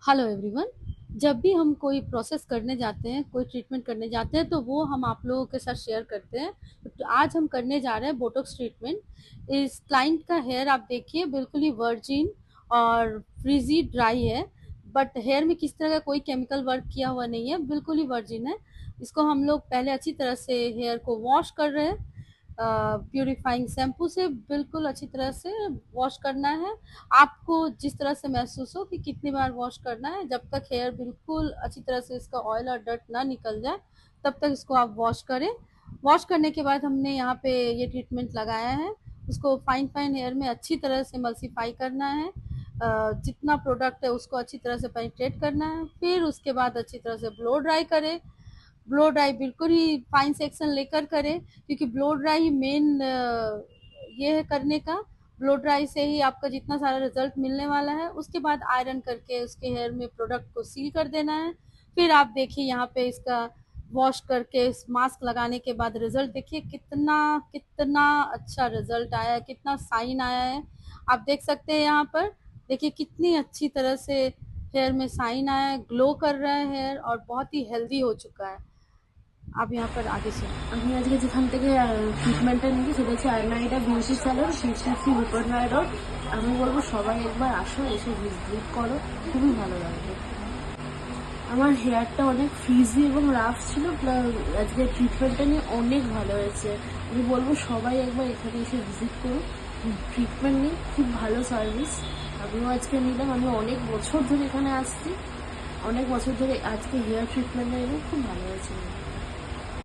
Hello everyone. जब भी हम कोई प्रोसेस करने जाते हैं, कोई ट्रीटमेंट करने जाते हैं, तो वो हम आप लोगों के साथ शेयर करते हैं। तो आज हम करने जा रहे हैं बोटॉक्स ट्रीटमेंट। इस क्लाइंट का हेयर आप देखिए, बिल्कुल ही वर्जिन और फ्रीजी ड्राई है। बट हेयर में किस तरह का कोई केमिकल वर्क किया हुआ नहीं है, बिल्कुल ही वर्जिन है। इसको हम लोग पहले अच्छी तरह से हेयर को वॉश कर रहे हैं। प्यूरिफाइंग शैम्पू से बिल्कुल अच्छी तरह से वॉश करना है। आपको जिस तरह से महसूस हो कि कितनी बार वॉश करना है, जब तक हेयर बिल्कुल अच्छी तरह से इसका ऑयल और डर्ट ना निकल जाए तब तक इसको आप वॉश करें। वॉश करने के बाद हमने यहाँ पे ये ट्रीटमेंट लगाया है। उसको फाइन फाइन हेयर में अच्छी तरह से मल्सीफाई करना है। जितना प्रोडक्ट है उसको अच्छी तरह से पेनिट्रेट करना है। फिर उसके बाद अच्छी तरह से ब्लो ड्राई करें। ब्लो ड्राई बिल्कुल ही फाइन सेक्शन लेकर करें, क्योंकि ब्लो ड्राई ही मेन ये है करने का। ब्लो ड्राई से ही आपका जितना सारा रिजल्ट मिलने वाला है। उसके बाद आयरन करके उसके हेयर में प्रोडक्ट को सील कर देना है। फिर आप देखिए यहाँ पे इसका वॉश करके इस मास्क लगाने के बाद रिजल्ट देखिए, कितना कितना अच्छा रिजल्ट आया है, कितना साइन आया है। आप देख सकते हैं यहाँ पर। देखिए कितनी अच्छी तरह से हेयर में साइन आया है, ग्लो कर रहा है हेयर और बहुत ही हेल्दी हो चुका है। आप यहाँ पर आगे सुनिए। আমি আজকে যেখান থেকে ট্রিটমেন্টটা নিয়েছি সেটা হচ্ছে আয়রনাইটা বিউটি স্যালন, শিবশ্রী রূপনারায় রোড। আমি বলবো সবাই একবার আসো, এসে ভিজিট করো, খুবই ভালো লাগবে। আমার হেয়ারটা অনেক ফ্রিজি এবং রাফ ছিল, আজকে ট্রিটমেন্টটা নিয়ে অনেক ভালো হয়েছে। আমি বলবো সবাই একবার এখানে এসে ভিজিট করুন, ট্রিটমেন্ট নিন, খুব ভালো সার্ভিস। আমিও আজকে নিলাম, আমি অনেক বছর ধরে এখানে আসছি, অনেক বছর ধরে আজকে হেয়ার ট্রিটমেন্টটা নিলাম, খুব ভালো হয়েছে।